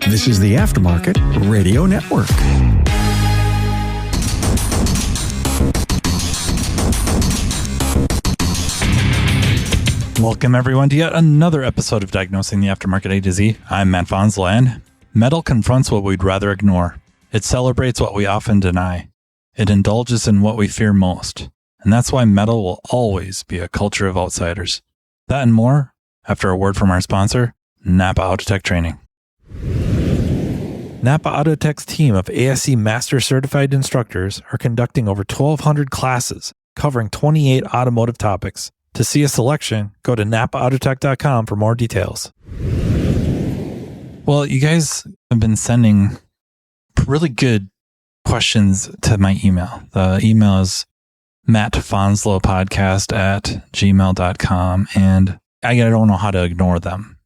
This is the Aftermarket Radio Network. Welcome, everyone, to yet another episode of Diagnosing the Aftermarket A to Z. I'm Matt Fonzla, and metal confronts what we'd rather ignore. It celebrates what we often deny. It indulges in what we fear most. And that's why metal will always be a culture of outsiders. That and more after a word from our sponsor, NAPA Autotech Training. NAPA Autotech's team of ASE Master Certified instructors are conducting over 1,200 classes covering 28 automotive topics. To see a selection, go to napaautotech.com for more details. Well, you guys have been sending really good questions to my email. The email is mattfonslopodcast@gmail.com, and I don't know how to ignore them.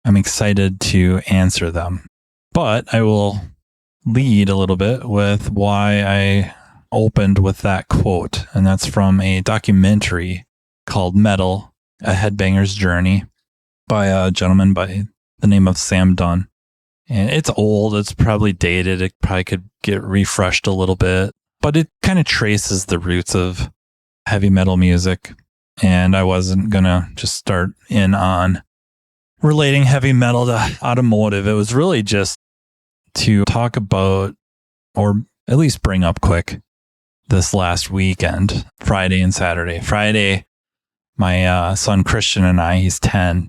I'm excited to answer them. But I will lead a little bit with why I opened with that quote, and that's from a documentary called Metal, A Headbanger's Journey by a gentleman by the name of Sam Dunn. And it's old, it's probably dated, it probably could get refreshed a little bit, but it kind of traces the roots of heavy metal music. And I wasn't going to just start in on relating heavy metal to automotive. It was really just to talk about, or at least bring up quick, this last weekend, Friday and Saturday. Friday, my son Christian and I, he's 10,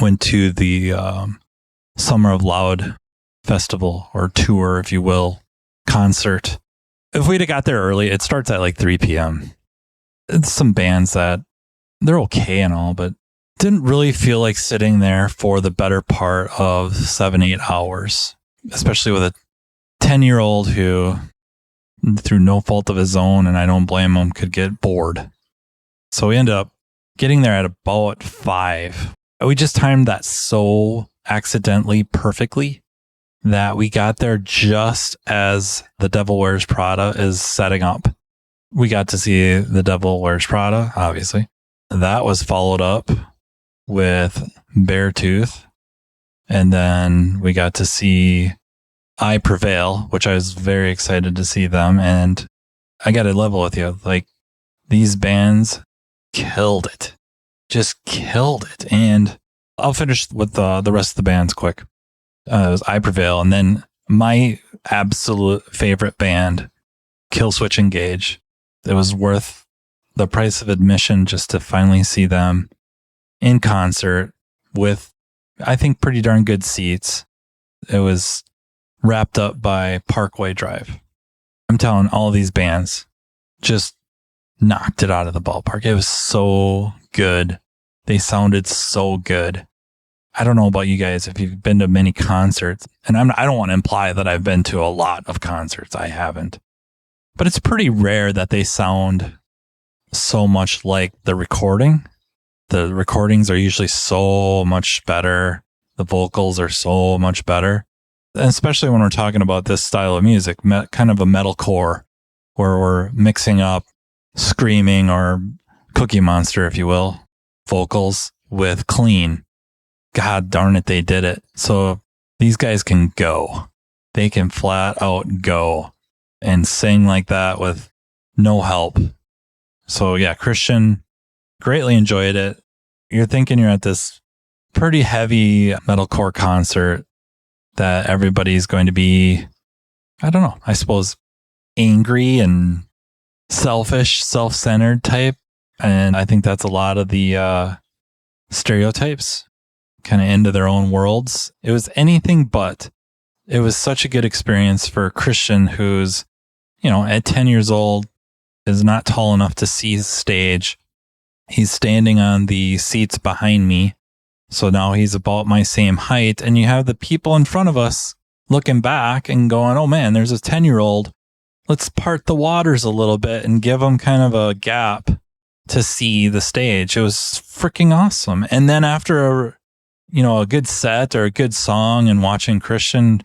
went to the Summer of Loud festival, or tour, if you will, concert. If we'd have got there early, it starts at like 3 p.m. It's some bands that, they're okay and all, but didn't really feel like sitting there for the better part of 7-8 hours. Especially with a 10-year-old who, through no fault of his own, and I don't blame him, could get bored. So we ended up getting there at about 5. We just timed that so accidentally perfectly that we got there just as the Devil Wears Prada is setting up. We got to see the Devil Wears Prada, obviously. That was followed up with Beartooth. And then we got to see Prevail, which I was very excited to see them. And I got to level with you. Like, these bands killed it. Just killed it. And I'll finish with the rest of the bands quick. It was Prevail. And then my absolute favorite band, Killswitch Engage. It was worth the price of admission just to finally see them in concert with, I think, pretty darn good seats. It was wrapped up by Parkway Drive. I'm telling, all these bands just knocked it out of the ballpark. It was so good. They sounded so good. I don't know about you guys if you've been to many concerts, and I don't want to imply that I've been to a lot of concerts. I haven't. But it's pretty rare that they sound so much like the recording. The recordings are usually so much better. The vocals are so much better. And especially when we're talking about this style of music, kind of a metalcore, where we're mixing up screaming or Cookie Monster, if you will, vocals with clean. God darn it, they did it. So these guys can go. They can flat out go and sing like that with no help. So yeah, Christian greatly enjoyed it. You're thinking you're at this pretty heavy metalcore concert that everybody's going to be, I don't know, I suppose angry and selfish, self-centered type. And I think that's a lot of the stereotypes, kind of into their own worlds. It was anything but. It was such a good experience for Christian, who's, at 10 years old, is not tall enough to see the stage. He's standing on the seats behind me. So now he's about my same height. And you have the people in front of us looking back and going, oh man, there's a 10-year-old. Let's part the waters a little bit and give him kind of a gap to see the stage. It was freaking awesome. And then after a good set or a good song, and watching Christian,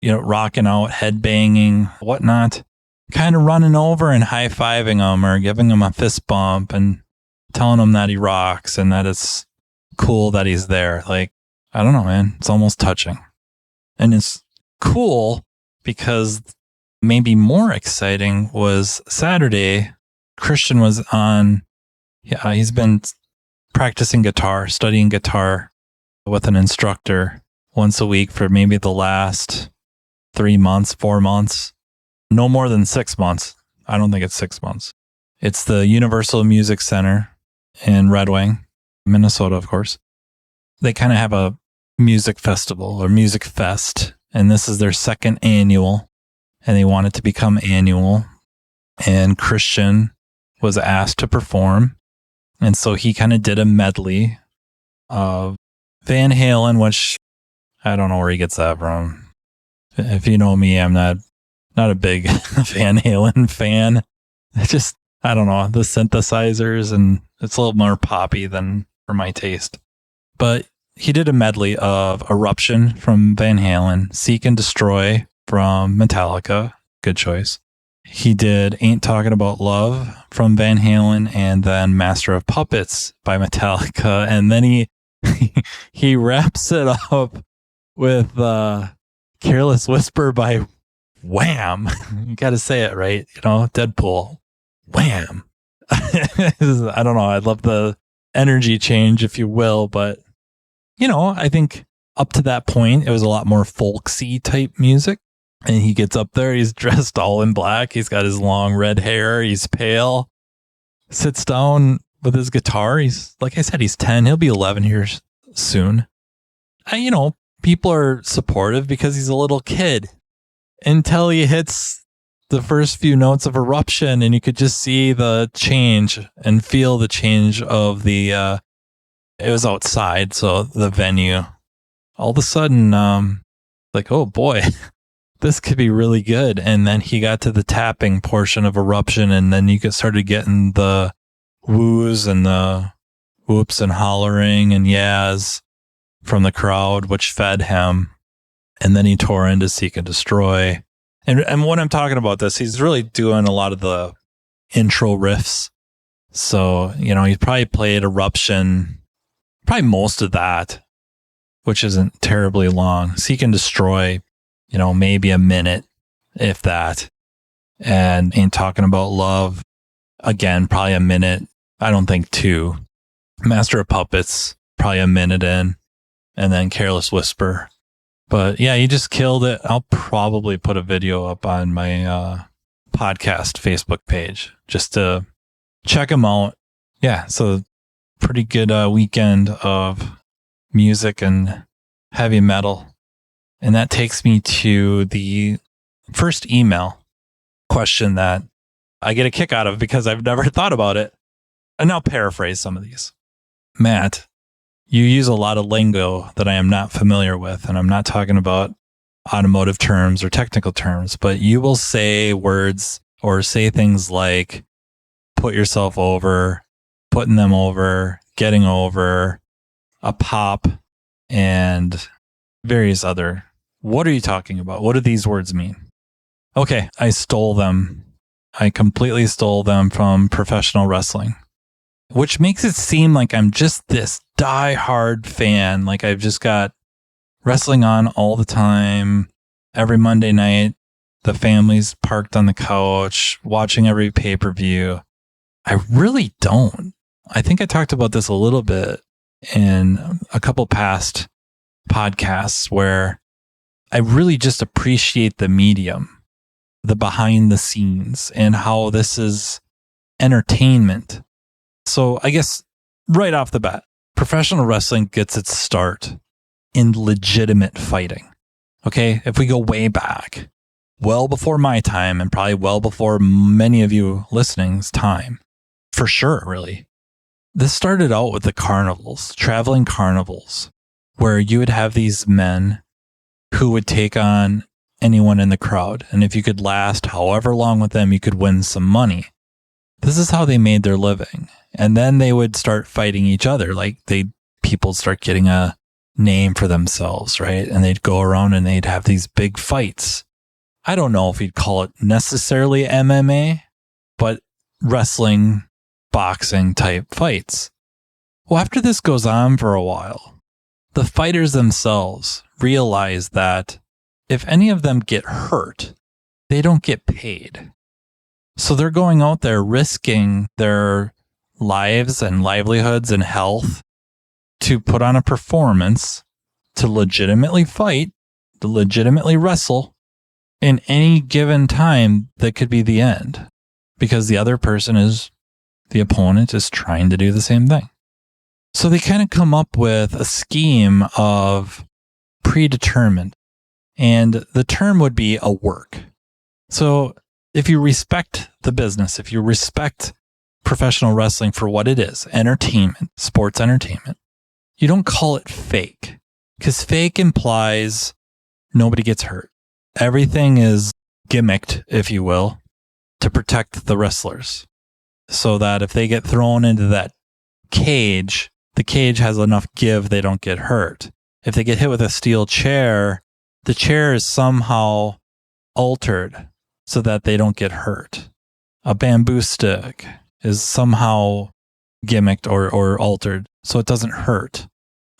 rocking out, headbanging, whatnot, kind of running over and high-fiving him or giving him a fist bump and telling him that he rocks and that it's cool that he's there. Like, I don't know, man. It's almost touching. And it's cool because maybe more exciting was Saturday. Christian was on, he's been practicing guitar, studying guitar with an instructor once a week for maybe the last 3 months, 4 months, no more than 6 months. I don't think it's 6 months. It's the Universal Music Center in Red Wing, Minnesota, of course. They kind of have a music festival or music fest, and this is their second annual, and they want it to become annual. And Christian was asked to perform, and so he kind of did a medley of Van Halen, which I don't know where he gets that from. If you know me, I'm not a big Van Halen fan. I don't know, the synthesizers, and it's a little more poppy than for my taste. But he did a medley of Eruption from Van Halen, Seek and Destroy from Metallica, good choice. He did Ain't Talking About Love from Van Halen, and then Master of Puppets by Metallica. And then he wraps it up with Careless Whisper by Wham. You got to say it right, Deadpool. Wham. I don't know. I love the energy change, if you will, but I think up to that point, it was a lot more folksy type music. And he gets up there, he's dressed all in black. He's got his long red hair. He's pale, sits down with his guitar. He's, like I said, he's 10. He'll be 11 here soon. People are supportive because he's a little kid until he hits the first few notes of Eruption, and you could just see the change and feel the change of the, it was outside. So the venue, all of a sudden, like, oh boy, this could be really good. And then he got to the tapping portion of Eruption, and then you started getting the woos and the whoops and hollering and yas from the crowd, which fed him. And then he tore into Seek and Destroy. And when I'm talking about this, he's really doing a lot of the intro riffs. So, he probably played Eruption, probably most of that, which isn't terribly long. Seek and Destroy, maybe a minute, if that. And Ain't Talking About Love, again, probably a minute. I don't think 2. Master of Puppets, probably a minute in. And then Careless Whisper. But yeah, he just killed it. I'll probably put a video up on my podcast Facebook page just to check him out. Yeah, so pretty good weekend of music and heavy metal. And that takes me to the first email question that I get a kick out of because I've never thought about it. And I'll paraphrase some of these. Matt, you use a lot of lingo that I am not familiar with, and I'm not talking about automotive terms or technical terms, but you will say words or say things like put yourself over, putting them over, getting over, a pop, and various other. What are you talking about? What do these words mean? Okay, I stole them. I completely stole them from professional wrestling, which makes it seem like I'm just this die-hard fan. Like I've just got wrestling on all the time. Every Monday night, the family's parked on the couch, watching every pay-per-view. I really don't. I think I talked about this a little bit in a couple past podcasts where I really just appreciate the medium, the behind the scenes, and how this is entertainment. So I guess right off the bat, professional wrestling gets its start in legitimate fighting. Okay, if we go way back, well before my time and probably well before many of you listening's time, for sure, really. This started out with the carnivals, traveling carnivals, where you would have these men who would take on anyone in the crowd. And if you could last however long with them, you could win some money. This is how they made their living. And then they would start fighting each other. Like people start getting a name for themselves, right? And they'd go around and they'd have these big fights. I don't know if you'd call it necessarily MMA, but wrestling, boxing type fights. Well, after this goes on for a while, the fighters themselves realize that if any of them get hurt, they don't get paid. So they're going out there risking their lives and livelihoods and health to put on a performance, to legitimately fight, to legitimately wrestle in any given time that could be the end, because the other person the opponent is trying to do the same thing. So they kind of come up with a scheme of predetermined, and the term would be a work. So if you respect the business, if you respect professional wrestling for what it is, entertainment, sports entertainment, you don't call it fake, because fake implies nobody gets hurt. Everything is gimmicked, if you will, to protect the wrestlers, so that if they get thrown into that cage, the cage has enough give, they don't get hurt. If they get hit with a steel chair, the chair is somehow altered so that they don't get hurt. A bamboo stick is somehow gimmicked or altered so it doesn't hurt.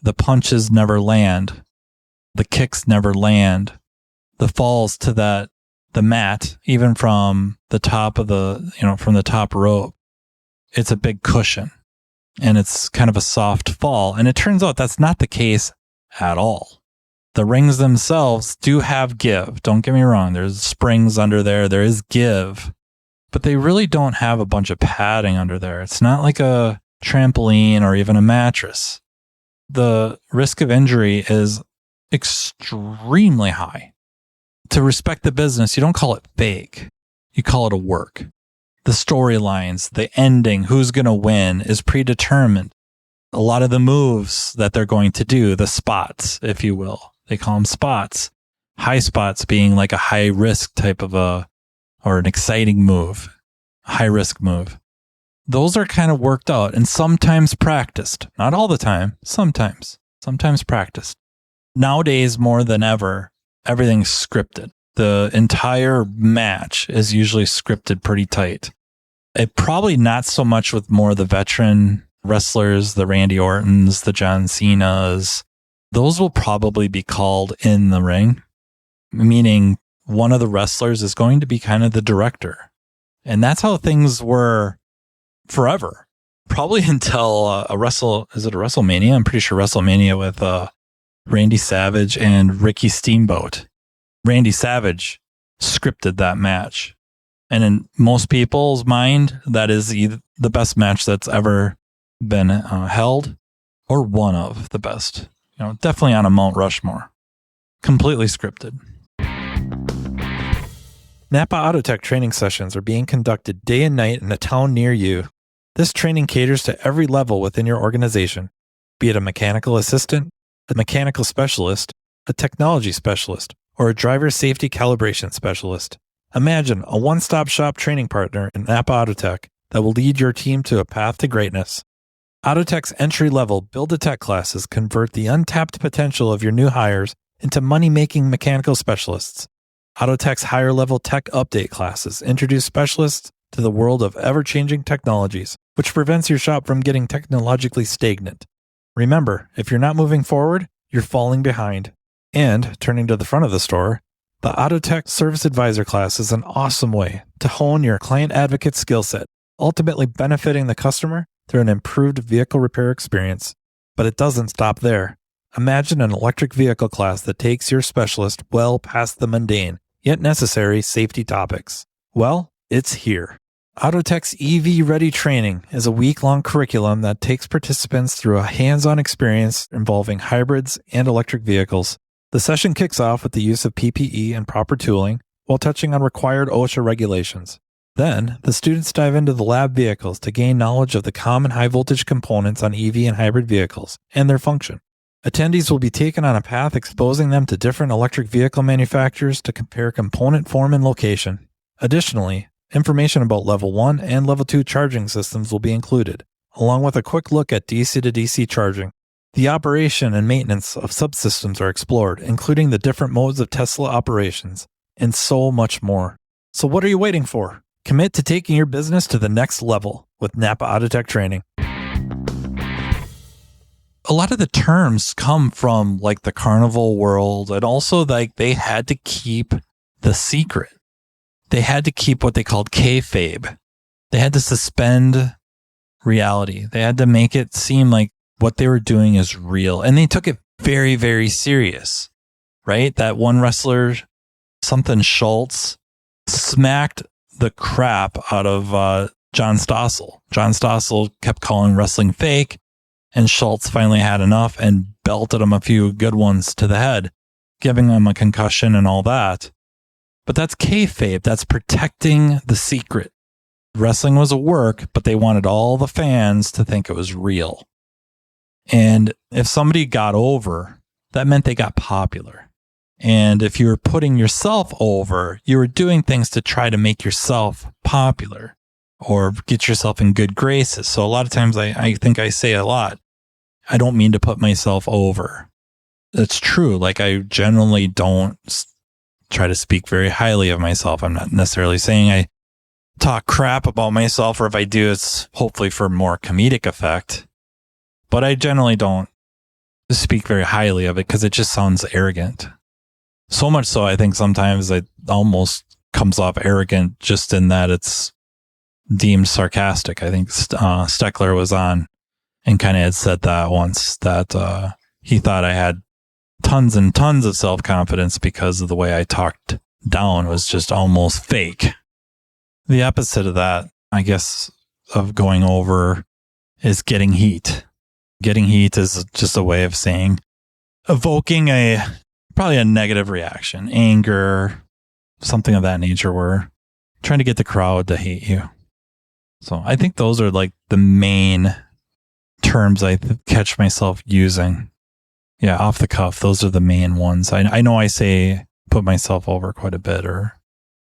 The punches never land. The kicks never land. The falls to the mat, even from the top of from the top rope, it's a big cushion and it's kind of a soft fall. And it turns out that's not the case at all. The rings themselves do have give. Don't get me wrong. There's springs under there. There is give, but they really don't have a bunch of padding under there. It's not like a trampoline or even a mattress. The risk of injury is extremely high. To respect the business, you don't call it fake. You call it a work. The storylines, the ending, who's going to win is predetermined. A lot of the moves that they're going to do, the spots, if you will, they call them spots. High spots being like a high risk type of or an exciting move, high risk move. Those are kind of worked out and sometimes practiced. Not all the time, sometimes practiced. Nowadays, more than ever, everything's scripted. The entire match is usually scripted pretty tight. It probably not so much with more of the veteran wrestlers, the Randy Ortons, the John Cenas. Those will probably be called in the ring, meaning one of the wrestlers is going to be kind of the director. And that's how things were forever. Probably until is it a WrestleMania? I'm pretty sure WrestleMania with Randy Savage and Ricky Steamboat. Randy Savage scripted that match. And in most people's mind, that is the best match that's ever been held, or one of the best. Definitely on a Mount Rushmore. Completely scripted. NAPA Autotech training sessions are being conducted day and night in a town near you. This training caters to every level within your organization, be it a mechanical assistant, a mechanical specialist, a technology specialist, or a driver safety calibration specialist. Imagine a one-stop shop training partner in NAPA Autotech that will lead your team to a path to greatness. Autotech's entry-level Build-A-Tech classes convert the untapped potential of your new hires into money-making mechanical specialists. Autotech's higher-level tech update classes introduce specialists to the world of ever-changing technologies, which prevents your shop from getting technologically stagnant. Remember, if you're not moving forward, you're falling behind. And, turning to the front of the store, the Autotech Service Advisor class is an awesome way to hone your client advocate skill set, ultimately benefiting the customer through an improved vehicle repair experience. But it doesn't stop there. Imagine an electric vehicle class that takes your specialist well past the mundane, yet necessary safety topics. Well, it's here. Autotech's EV Ready training is a week-long curriculum that takes participants through a hands-on experience involving hybrids and electric vehicles. The session kicks off with the use of PPE and proper tooling while touching on required OSHA regulations. Then, the students dive into the lab vehicles to gain knowledge of the common high-voltage components on EV and hybrid vehicles and their function. Attendees will be taken on a path exposing them to different electric vehicle manufacturers to compare component form and location. Additionally, information about Level 1 and Level 2 charging systems will be included, along with a quick look at DC to DC charging. The operation and maintenance of subsystems are explored, including the different modes of Tesla operations, and so much more. So what are you waiting for? Commit to taking your business to the next level with NAPA Autotech training. a lot of the terms come from like the carnival world, and also like they had to keep the secret. They had to keep what they called kayfabe. They had to suspend reality. They had to make it seem like what they were doing is real. And they took it very, very serious, right? That one wrestler, something Schultz, smacked the crap out of John Stossel. John Stossel kept calling wrestling fake, and Schultz finally had enough and belted him a few good ones to the head, giving him a concussion and all that. But that's kayfabe. That's protecting the secret. Wrestling was a work, but they wanted all the fans to think it was real. And if somebody got over, that meant they got popular. And if you were putting yourself over, you were doing things to try to make yourself popular or get yourself in good graces. So a lot of times I think I say a lot, I don't mean to put myself over. That's true. Like I generally don't try to speak very highly of myself. I'm not necessarily saying I talk crap about myself, or if I do, it's hopefully for more comedic effect. But I generally don't speak very highly of it because it just sounds arrogant. So much so, I think sometimes it almost comes off arrogant just in that it's deemed sarcastic. I think Steckler was on and kind of had said that once, that he thought I had tons and tons of self-confidence because of the way I talked down was just almost fake. The opposite of that, I guess, of going over is getting heat. Getting heat is just a way of saying, evoking probably a negative reaction, anger, something of that nature, where trying to get the crowd to hate you. So I think those are like the main terms I catch myself using. Yeah, off the cuff, those are the main ones. I know I say put myself over quite a bit or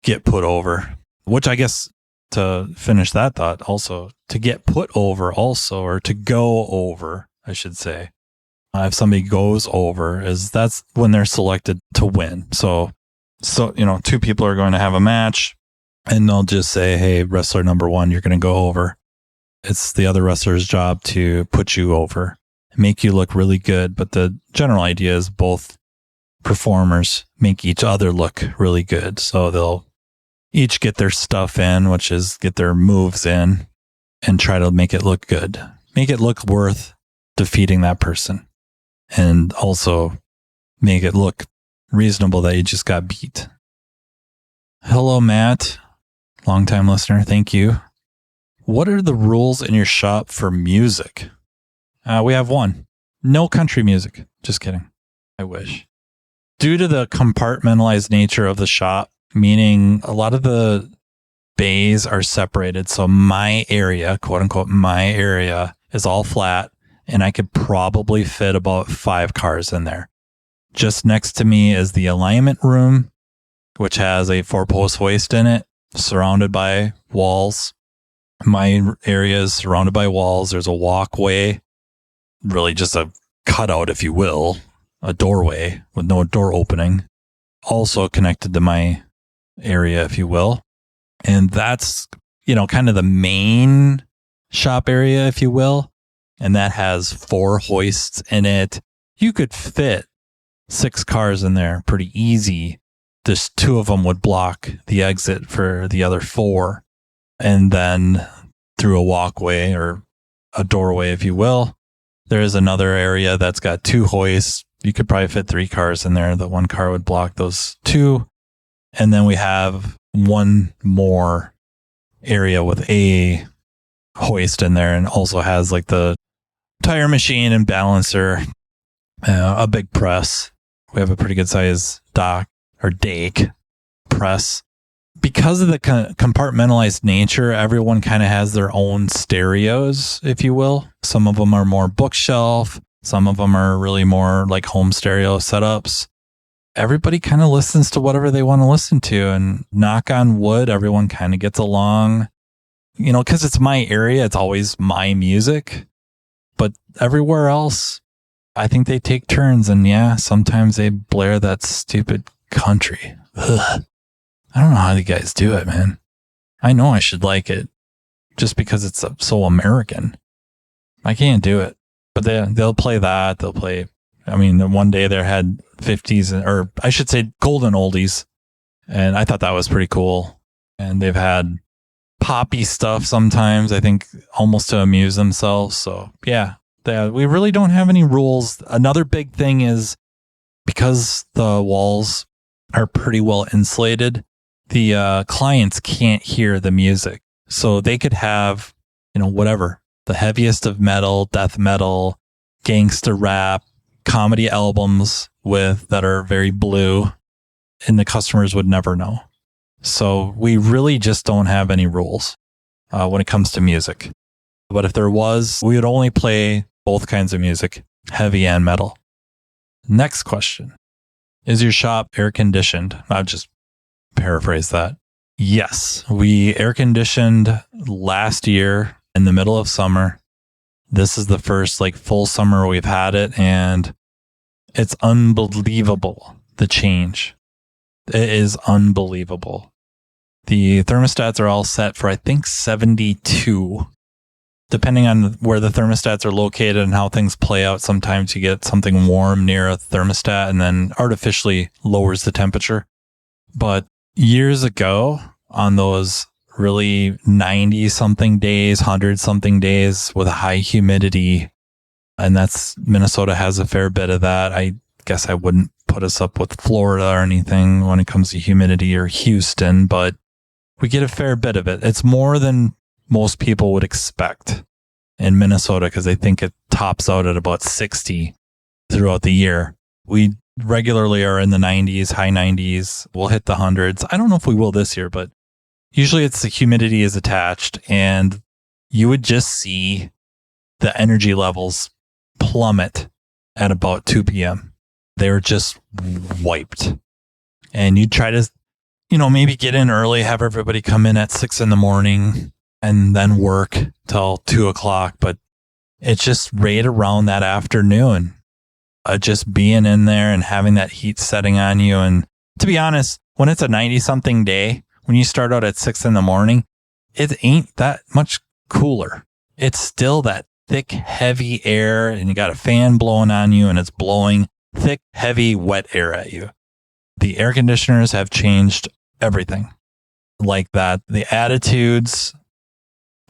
get put over, which I guess to finish that thought also, to get put over also, or to go over, I should say. If somebody goes over, that's when they're selected to win. So, two people are going to have a match and they'll just say, hey, wrestler number one, you're going to go over. It's the other wrestler's job to put you over, make you look really good. But the general idea is both performers make each other look really good. So they'll each get their stuff in, which is get their moves in, and try to make it look good. Make it look worth defeating that person. And also make it look reasonable that you just got beat. Hello, Matt. Longtime listener. Thank you. What are the rules in your shop for music? We have one. No country music. Just kidding. I wish. Due to the compartmentalized nature of the shop, meaning a lot of the bays are separated. So my area, quote unquote, my area is all flat, and I could probably fit about 5 cars in there. Just next to me is the alignment room, which has a 4-post hoist in it, surrounded by walls. My area is surrounded by walls. There's a walkway, really just a cutout, if you will, a doorway with no door opening, also connected to my area, if you will. And that's, kind of the main shop area, if you will. And that has 4 hoists in it. You could fit 6 cars in there pretty easy. Just 2 of them would block the exit for the other 4. And then through a walkway or a doorway, if you will, there is another area that's got 2 hoists. You could probably fit 3 cars in there. The 1 car would block those 2. And then we have one more area with a hoist in there, and also has like the tire machine and balancer, a big press. We have a pretty good size dock or dake press. Because of the compartmentalized nature, everyone kind of has their own stereos, if you will. Some of them are more bookshelf. Some of them are really more like home stereo setups. Everybody kind of listens to whatever they want to listen to, and knock on wood, everyone kind of gets along, because it's my area. It's always my music, but everywhere else, I think they take turns, and yeah, sometimes they blare that stupid country. Ugh. I don't know how you guys do it, man. I know I should like it just because it's so American. I can't do it, But they'll play that. They'll play, I mean, one day they had 50s, or I should say golden oldies. And I thought that was pretty cool. And they've had poppy stuff sometimes, I think, almost to amuse themselves. So yeah, we really don't have any rules. Another big thing is because the walls are pretty well insulated, the clients can't hear the music. So they could have, whatever, the heaviest of metal, death metal, gangster rap, comedy albums that are very blue, and the customers would never know. So we really just don't have any rules when it comes to music. But if there was, we would only play both kinds of music, heavy and metal. Next question. Is your shop air conditioned? I'll just paraphrase that. Yes, we air conditioned last year in the middle of summer. This is the first full summer we've had it, and it's unbelievable, the change. It is unbelievable. The thermostats are all set for, I think, 72. Depending on where the thermostats are located and how things play out, sometimes you get something warm near a thermostat and then artificially lowers the temperature. But years ago, on those really 90-something days, 100-something days with a high humidity, and Minnesota has a fair bit of that. I guess I wouldn't put us up with Florida or anything when it comes to humidity, or Houston, but we get a fair bit of it. It's more than most people would expect in Minnesota, because I think it tops out at about 60 throughout the year. We regularly are in the 90s, high 90s. We'll hit the hundreds. I don't know if we will this year, but usually it's the humidity is attached, and you would just see the energy levels plummet at about 2 p.m. They were just wiped. And you'd try to, maybe get in early, have everybody come in at 6 a.m. and then work till 2 o'clock. But it's just right around that afternoon, just being in there and having that heat setting on you. And to be honest, when it's a 90-something day, when you start out at 6 a.m, it ain't that much cooler. It's still that thick, heavy air, and you got a fan blowing on you, and it's blowing thick, heavy, wet air at you. The air conditioners have changed everything like that. The attitudes,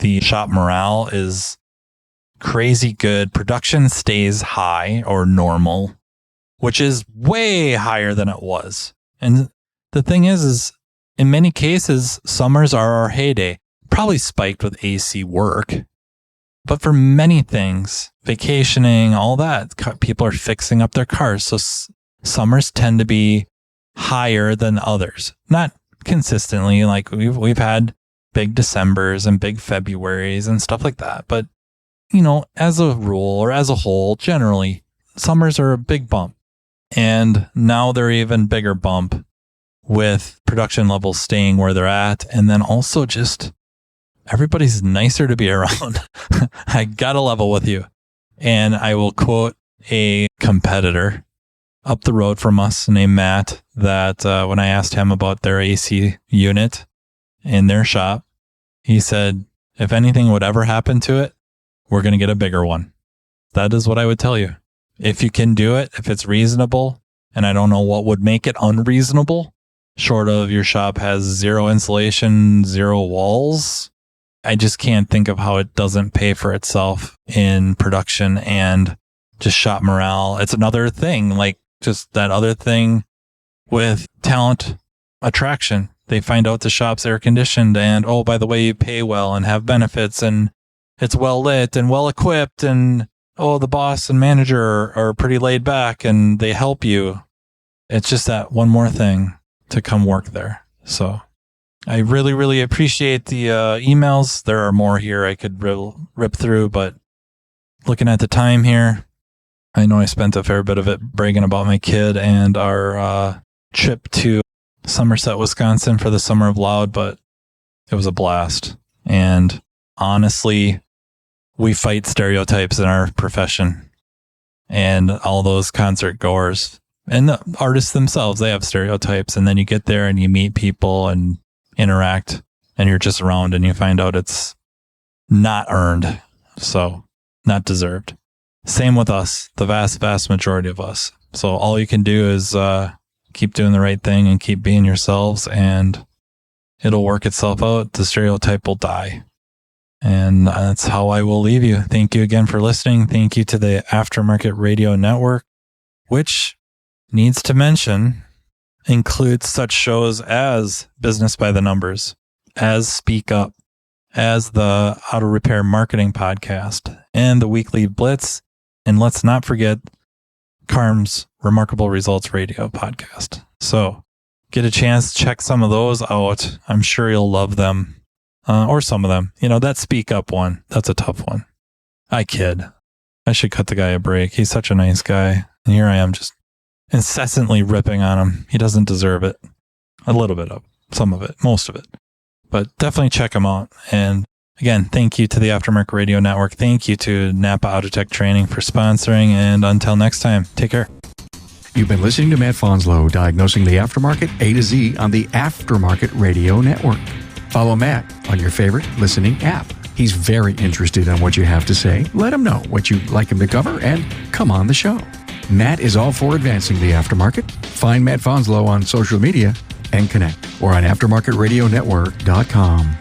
the shop morale is crazy good. Production stays high or normal, which is way higher than it was. And the thing is in many cases, summers are our heyday. Probably spiked with AC work. But for many things, vacationing, all that, people are fixing up their cars. So summers tend to be higher than others. Not consistently, we've had big Decembers and big Februaries and stuff like that. But, as a rule or as a whole, generally, summers are a big bump. And now they're even bigger bump with production levels staying where they're at. And then also just everybody's nicer to be around. I gotta level with you. And I will quote a competitor up the road from us named Matt, that when I asked him about their AC unit in their shop, he said, if anything would ever happen to it, we're going to get a bigger one. That is what I would tell you. If you can do it, if it's reasonable, and I don't know what would make it unreasonable, short of your shop has zero insulation, zero walls, I just can't think of how it doesn't pay for itself in production and just shop morale. It's another thing, just that other thing with talent attraction. They find out the shop's air conditioned, and oh, by the way, you pay well and have benefits, and it's well lit and well equipped, and oh, the boss and manager are pretty laid back and they help you. It's just that one more thing to come work there. So I really, really appreciate the emails. There are more here I could rip through, but looking at the time here, I know I spent a fair bit of it bragging about my kid and our trip to Somerset, Wisconsin for the Summer of Loud, but it was a blast. And honestly, we fight stereotypes in our profession, and all those concert goers and the artists themselves, they have stereotypes. And then you get there and you meet people and interact, and you're just around and you find out it's not earned. So not deserved. Same with us, the vast, vast majority of us. So all you can do is keep doing the right thing and keep being yourselves, and it'll work itself out. The stereotype will die. And that's how I will leave you. Thank you again for listening. Thank you to the Aftermarket Radio Network, which needs to mention includes such shows as Business by the Numbers, as Speak Up, as the Auto Repair Marketing Podcast, and the Weekly Blitz. And let's not forget Carm's Remarkable Results Radio Podcast. So get a chance, check some of those out. I'm sure you'll love them. Or some of them. You know, that Speak Up one, that's a tough one. I kid. I should cut the guy a break. He's such a nice guy. And here I am just incessantly ripping on him. He doesn't deserve it. A little bit of some of it, most of it. But definitely check him out. And again, thank you to the Aftermarket Radio Network. Thank you to NAPA Autotech Training for sponsoring. And until next time, take care. You've been listening to Matt Fonslow, diagnosing the aftermarket A to Z on the Aftermarket Radio Network. Follow Matt on your favorite listening app. He's very interested in what you have to say. Let him know what you'd like him to cover and come on the show. Matt is all for advancing the aftermarket. Find Matt Fonslow on social media and connect or on aftermarketradionetwork.com.